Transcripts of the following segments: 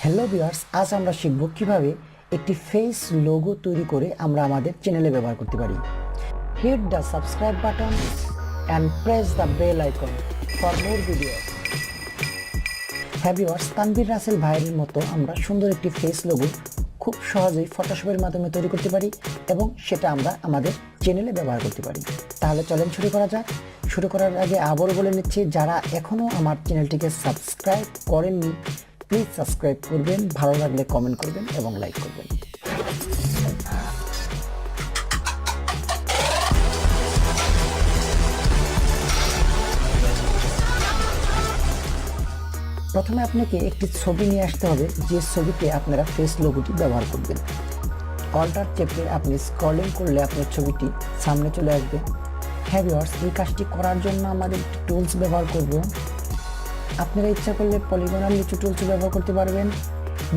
Hello viewers, আজ আমরা শিখব কিভাবে একটি ফেস লোগো তৈরি করে আমরা আমাদের চ্যানেলে ব্যবহার করতে পারি। Hit the subscribe button and press the bell icon for more videos. হ্যাঁ ভিউয়ার্স, তানভীর রাসেল ভাইয়ের মতো আমরা সুন্দর একটি ফেস লোগো খুব সহজেই ফটোশপের মাধ্যমে তৈরি করতে পারি এবং সেটা আমরা আমাদের চ্যানেলে ব্যবহার করতে পারি। তাহলে চলেন শুরু করা যাক। শুরু করার আগে আবারও বলে নিচ্ছি, যারা এখনও আমার চ্যানেলটিকে সাবস্ক্রাইব করেননি প্লিজ সাবস্ক্রাইব করবেন, ভালো লাগলে কমেন্ট করবেন এবং লাইক করবেন। প্রথমে আপনাকে একটি ছবি নিয়ে আসতে হবে, যে ছবিতে আপনারা ফেস লোগোটি ব্যবহার করবেন। অল্টার চেপে আপনি স্ক্রলিং করলে আপনার ছবিটি সামনে চলে আসবে। হ্যাঁ ভিউয়ার্স, এই কাজটি করার জন্য আমাদের একটি টুলস ব্যবহার করব। আপনারা ইচ্ছা করলে পলিগনাল লেচু টুলসও ব্যবহার করতে পারবেন,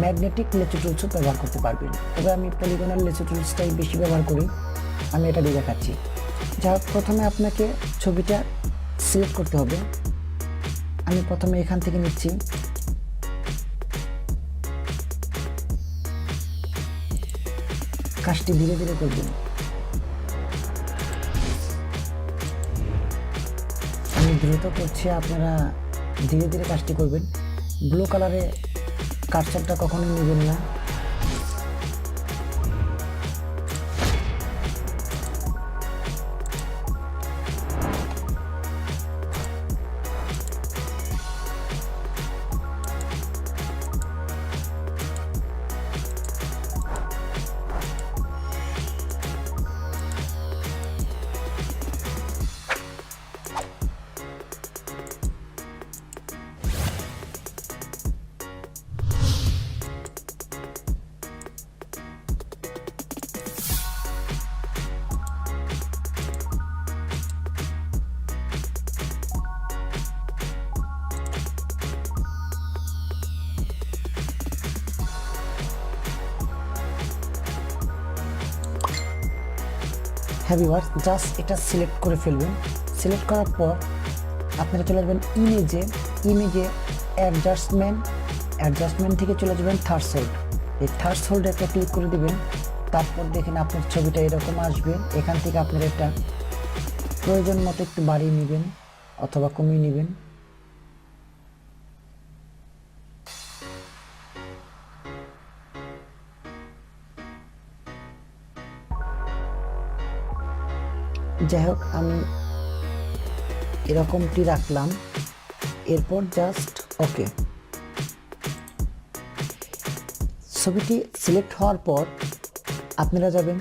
ম্যাগনেটিক লেচু টুলসও ব্যবহার করতে পারবেন। তবে আমি পলিগনাল লেচু টুলসটাই বেশি ব্যবহার করি, আমি এটা দিয়ে দেখাচ্ছি। যা হোক, প্রথমে আপনাকে ছবিটা সিলেক্ট করতে হবে। আমি প্রথমে এখান থেকে নিচ্ছি। কাজটি ধীরে ধীরে করবেন। আমি দ্রুত করছি, আপনারা ধীরে ধীরে কাজটি করবেন। ব্লু কালারে কার্সারটা কখনোই নেবেন না। হ্যাঁ ভিউয়ার্স, জাস্ট এটা সিলেক্ট করে ফেলবেন। সিলেক্ট করার পর আপনারা চলে যাবেন ইমেজে অ্যাডজাস্টমেন্ট থেকে চলে যাবেন থার্সোল্ড। এই থার্সোল্ডে একটা ক্লিক করে দেবেন। তারপর দেখেন আপনার ছবিটা এরকম আসবে। এখান থেকে আপনারা এটা প্রয়োজন মতো একটু বাড়িয়ে নেবেন অথবা কমিয়ে নেবেন। যাই হোক, আমি এরকমটি রাখলাম। এরপর জাস্ট ওকে। ছবিটি সিলেক্ট হওয়ার পর আপনারা যাবেন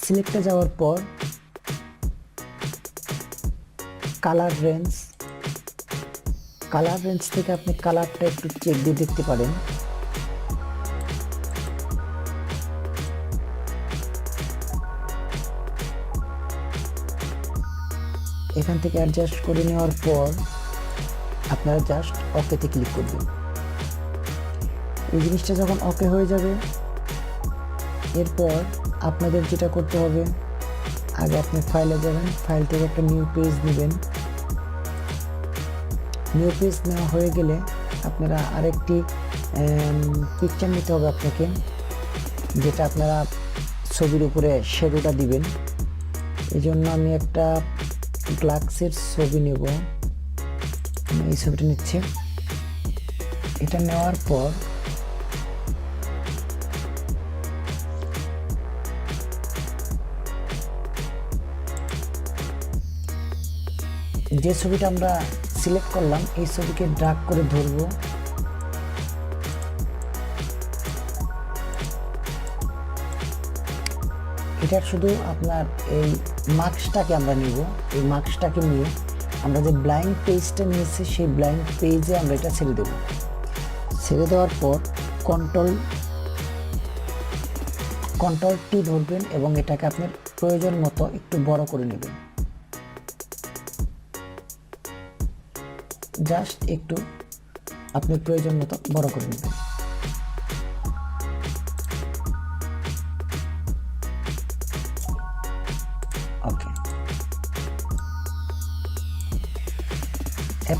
সিলেক্টে যাওয়ার পর কালার রেঞ্জ থেকে আপনি কালারটা একটু চেক দিয়ে দেখতে পারেন। এখান থেকে অ্যাডজাস্ট করে নেওয়ার পর আপনারা জাস্ট ওকেতে ক্লিক করবেন। এই জিনিসটা যখন ওকে হয়ে যাবে, এরপর আপনাদের যেটা করতে হবে, আগে আপনি ফাইলে যাবেন, ফাইল থেকে একটা নিউ পেজ নেবেন। নিউ পেজ নেওয়া হয়ে গেলে আপনারা আরেকটি পিকচার নিতে হবে আপনাকে, যেটা আপনারা ছবির উপরে শ্যাডোটা দিবেন। এই জন্য আমি একটা গ্লাক্সের ছবি নেব। এই ছবিটা নিচ্ছি। এটা নেওয়ার পর যে ছবিটা আমরা সিলেক্ট করলাম, এই ছবিকে ড্র্যাগ করে ধরবো। এটার শুধু আপনার এই মার্কসটাকে আমরা নিব। এই মার্কসটাকে নিয়ে আমরা যে ব্ল্যাঙ্ক পেজটা নিয়েছি, সেই ব্ল্যাঙ্ক পেজে আমরা এটা ছেড়ে দেব। ছেড়ে দেওয়ার পর কন্ট্রোল টি ধরবেন এবং এটাকে আপনার প্রয়োজন মতো একটু বড় করে নেবেন। জাস্ট একটু আপনার প্রয়োজন মতো বড় করে নেবেন।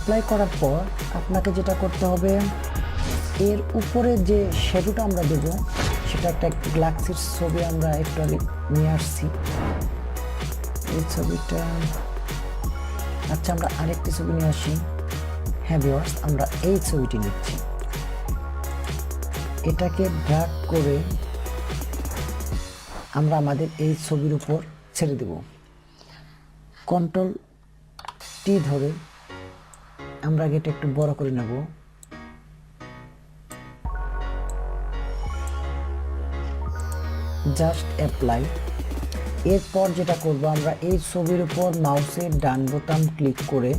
অ্যাপ্লাই করার পর আপনাকে যেটা করতে হবে, এর উপরে যে শ্যাডোটা আমরা দেব সেটা একটা গ্যালাক্সির ছবি আমরা একটু আগে নিয়ে আসছি। এই ছবিটা, আচ্ছা আমরা আরেকটি ছবি নিয়ে আসি। হ্যাঁ ভিউয়ার্স, আমরা এই ছবিটি নিচ্ছি। এটাকে ড্র্যাগ করে আমরা আমাদের এই ছবির উপর ছেড়ে দেব। কন্ট্রোল টি ধরে আমরা এটা একটু বড় করে নেব। Just apply. এরপর যেটা করব, আমরা এই ছবির উপর মাউসের ডান বোতাম ক্লিক করে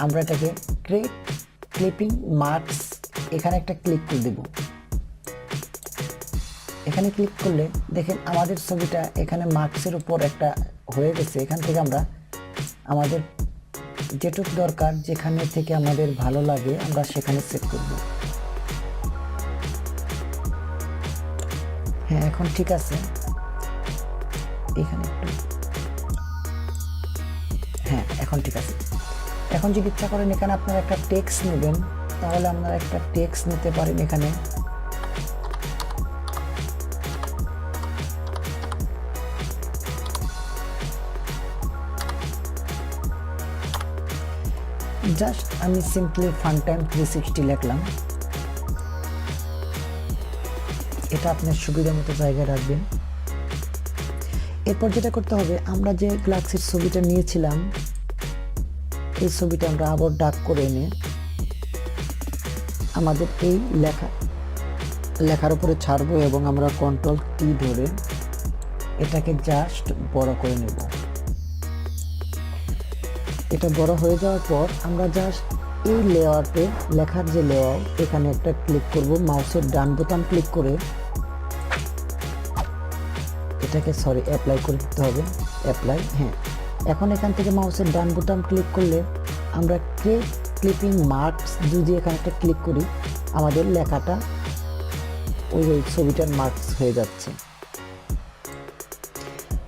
আমরা এটাকে ক্রিয়েট ক্লিপিং মার্কস, এখানে একটা ক্লিক করে দেব। এখানে ক্লিক করলে দেখেন আমাদের ছবিটা এখানে মার্কসের উপর একটা হয়ে গেছে। এখান থেকে আমরা আমাদের যেটুকু দরকার, যেখানে থেকে আমাদের ভালো লাগে আমরা সেখানে সেট করব। হ্যাঁ এখন ঠিক আছে। এখানে একটু, হ্যাঁ এখন ঠিক আছে। এখন যদি ইচ্ছা করেন এখানে আপনারা একটা টেক্সট নেবেন, তাহলে আপনারা একটা টেক্সট নিতে পারেন। এখানে জাস্ট আমি সিম্পলি ফান টাইম 360 লিখলাম। এটা আপনার সুবিধা মতো জায়গায় রাখবেন। এরপর যেটা করতে হবে, আমরা যে গ্যালাক্সির ছবিটা নিয়েছিলাম এই ছবিটা আমরা আবার ডাক করে এনে আমাদের এই লেখার উপরে ছাড়বো এবং আমরা কন্ট্রোল টি ধরে এটাকে জাস্ট বড় করে নেব। এটা বড় হয়ে যাওয়ার পর আমরা জাস্ট এই লেয়ারতে, লেখার যে লেয়ার, এখানে একটা ক্লিক করব। মাউসের ডান বোতাম ক্লিক করে এটাকে অ্যাপ্লাই করে দিতে হবে। অ্যাপ্লাই, হ্যাঁ। এখন এখান থেকে মাউসের ডান বোতাম ক্লিক করলে আমরা ক্রিয়েট ক্লিপিং মার্কস যদি এখানে একটা ক্লিক করি, আমাদের লেখাটা ওই ছবিটার মার্কস হয়ে যাচ্ছে।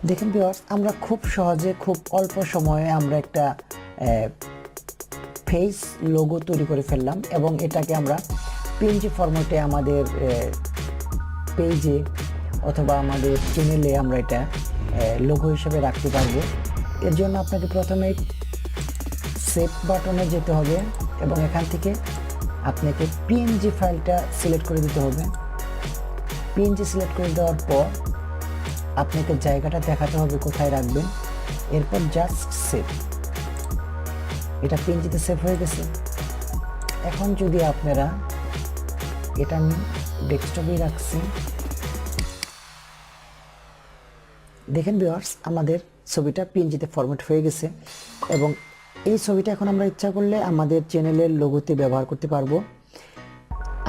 দেখেন ভিউয়ার্স, আমরা খুব সহজে, খুব অল্প সময়ে আমরা একটা ফেস লোগো তৈরি করে ফেললাম এবং এটাকে আমরা পিএনজি ফরম্যাটে আমাদের পেজে অথবা আমাদের চ্যানেলে আমরা এটা লোগো হিসেবে রাখতে পারবো। এর জন্য আপনাকে প্রথমে সেভ বাটনে যেতে হবে এবং এখান থেকে আপনাকে পিএনজি ফাইলটা সিলেক্ট করে দিতে হবে। পিএনজি সিলেক্ট করে দেওয়ার পর আপনাকে জায়গাটা দেখাতে হবে কোথায় রাখবেন। এরপর জাস্ট সেভ। এটা পিএনজিতে সেভ হয়ে গেছে। এখন যদি আপনারা, এটা আমি ডেস্কটপে রাখছি, দেখেন ভিউয়ার্স আমাদের ছবিটা পিএনজিতে ফরম্যাট হয়ে গেছে এবং এই ছবিটা এখন আমরা ইচ্ছা করলে আমাদের চ্যানেলের লোগোতে ব্যবহার করতে পারবো।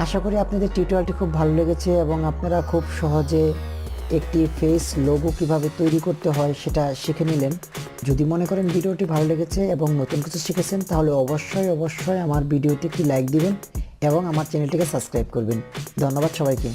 আশা করি আপনাদের টিউটোরিয়ালটি খুব ভালো লেগেছে এবং আপনারা খুব সহজে একটি ফেস লোগো কিভাবে তৈরি করতে হয় সেটা শিখে নিলেন। যদি মনে করেন ভিডিওটি ভালো লেগেছে এবং নতুন কিছু শিখেছেন, তাহলে অবশ্যই আমার ভিডিওটি একটি লাইক দিবেন এবং আমার চ্যানেলটিকে সাবস্ক্রাইব করবেন। ধন্যবাদ সবাইকে।